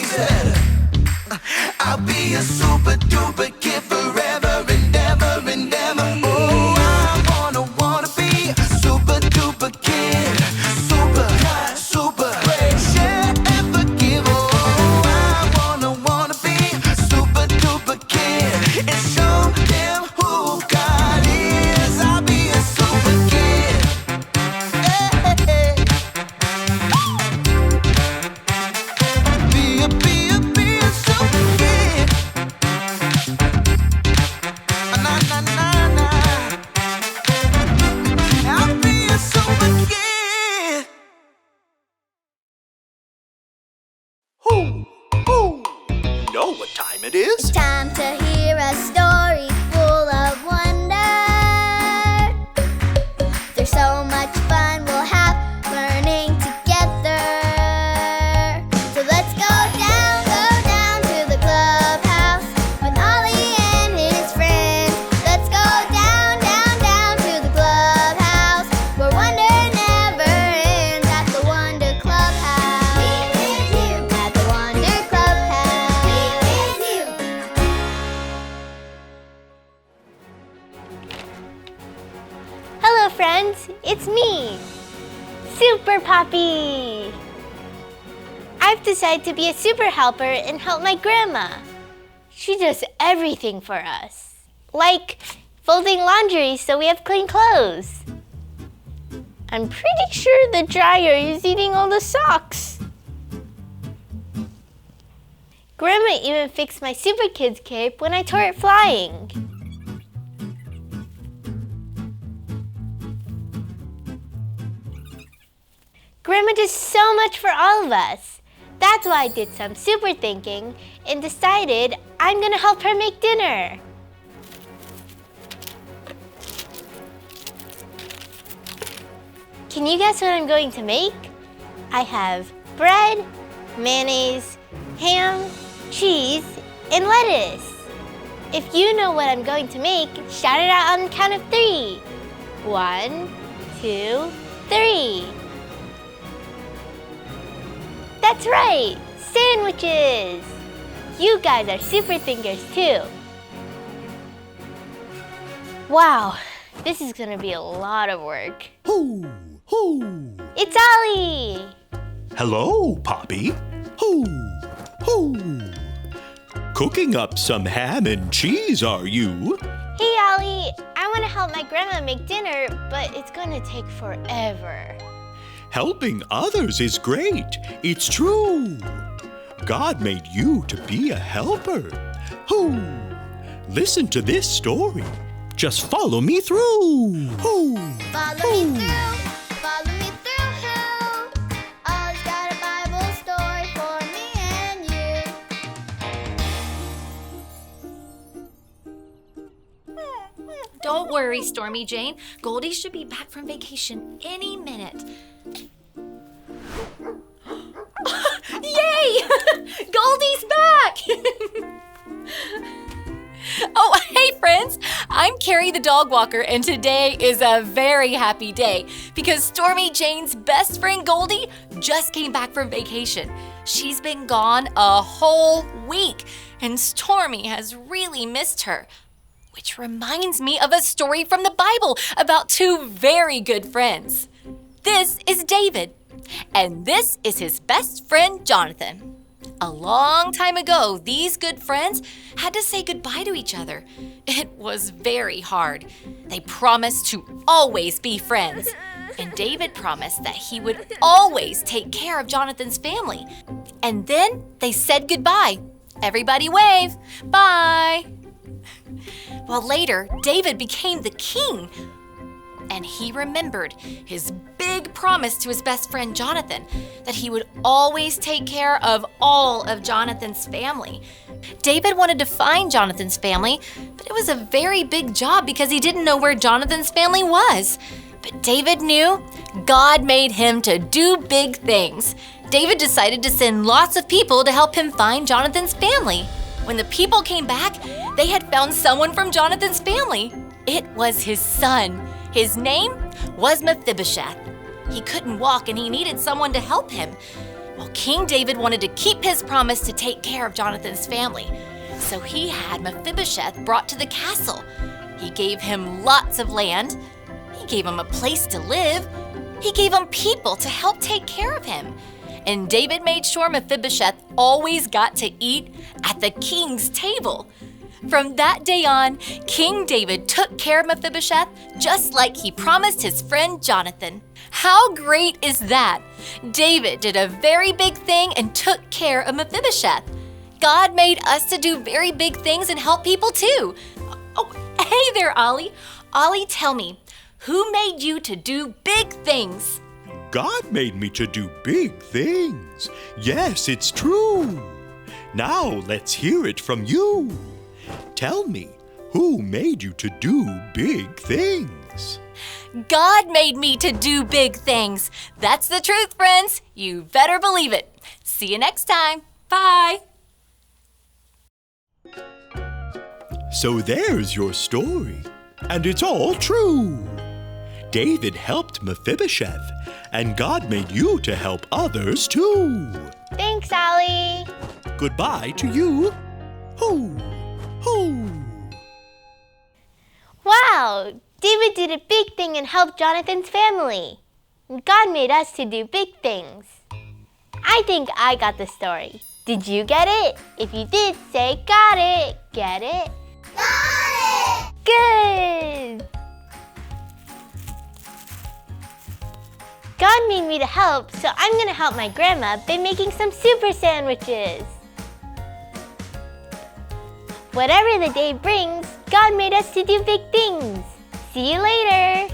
said, I'll be a super duper kid forever and ever and ever. Oh, I wanna be a super duper kid. Super, super great. Share and forgive. Oh, I wanna be a super duper kid and show them who God is. I'll be a super kid. Hey. Be a super kid. Na na na na. I'll be a super kid. Who know what time it is? Time to hear a story full of wonder. There's so much fun we'll have learning together. So let's go down to the clubhouse with Ollie and his friends. Let's go down to the clubhouse where wonder never ends at the Wonder Clubhouse. At the Wonder Clubhouse. Hello friends, it's me, Super Poppy. I've decided to be a super helper and help my grandma. She does everything for us, like folding laundry so we have clean clothes. I'm pretty sure the dryer is eating all the socks. Grandma even fixed my Super Kids cape when I tore it flying. Grandma does so much for all of us. That's why I did some super thinking and decided I'm gonna help her make dinner. Can you guess what I'm going to make? I have bread, mayonnaise, ham, cheese, and lettuce. If you know what I'm going to make, shout it out on the count of 3. 1, 2, 3. That's right, sandwiches! You guys are super thinkers too. Wow, this is gonna be a lot of work. Hoo! It's Ollie! Hello, Poppy. Hoo! Cooking up some ham and cheese, are you? Hey Ollie, I want to help my grandma make dinner, but it's gonna take forever. Helping others is great. It's true. God made you to be a helper. Hoo! Listen to this story. Just follow me through. Hoo! Follow me through. Ollie's got a Bible story for me and you. Don't worry, Stormy Jane. Goldie should be back from vacation any minute. Yay! Goldie's back! Oh, hey friends! I'm Carrie the dog walker, and today is a very happy day because Stormy Jane's best friend Goldie just came back from vacation. She's been gone a whole week, and Stormy has really missed her. Which reminds me of a story from the Bible about 2 very good friends. This is David, and this is his best friend Jonathan. A long time ago, these good friends had to say goodbye to each other. It was very hard. They promised to always be friends, and David promised that he would always take care of Jonathan's family. And then they said goodbye. Everybody wave. Bye. Well, later, David became the king, and he remembered his big promise to his best friend Jonathan that he would always take care of all of Jonathan's family. David wanted to find Jonathan's family, but it was a very big job because he didn't know where Jonathan's family was. But David knew God made him to do big things. David decided to send lots of people to help him find Jonathan's family. When the people came back, they had found someone from Jonathan's family. It was his son. His name was Mephibosheth. He couldn't walk and he needed someone to help him. Well, King David wanted to keep his promise to take care of Jonathan's family, so he had Mephibosheth brought to the castle. He gave him lots of land. He gave him a place to live. He gave him people to help take care of him. And David made sure Mephibosheth always got to eat at the king's table. From that day on, King David took care of Mephibosheth just like he promised his friend Jonathan. How great is that? David did a very big thing and took care of Mephibosheth. God made us to do very big things and help people too. Oh, hey there, Ollie. Ollie, tell me, who made you to do big things? God made me to do big things. Yes, it's true. Now let's hear it from you. Tell me, who made you to do big things? God made me to do big things. That's the truth, friends. You better believe it. See you next time. Bye. So there's your story, and it's all true. David helped Mephibosheth, and God made you to help others too. Thanks, Ollie. Goodbye to you. Hoo, hoo. Wow, David did a big thing and helped Jonathan's family. God made us to do big things. I think I got the story. Did you get it? If you did, say got it. Get it? Got it! Good! God made me to help, so I'm going to help my grandma by making some super sandwiches. Whatever the day brings, God made us to do big things. See you later.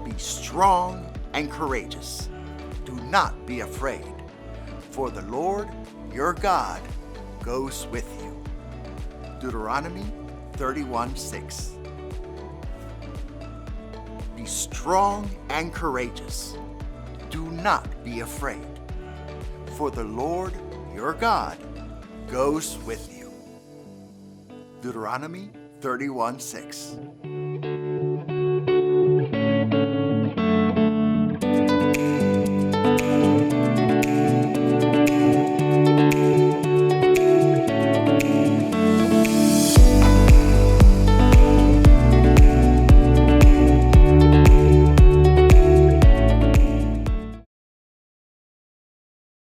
Be strong and courageous. Do not be afraid, for the Lord your God goes with you. Deuteronomy 31:6. Be strong and courageous. Do not be afraid, for the Lord your God goes with you. Deuteronomy 31:6.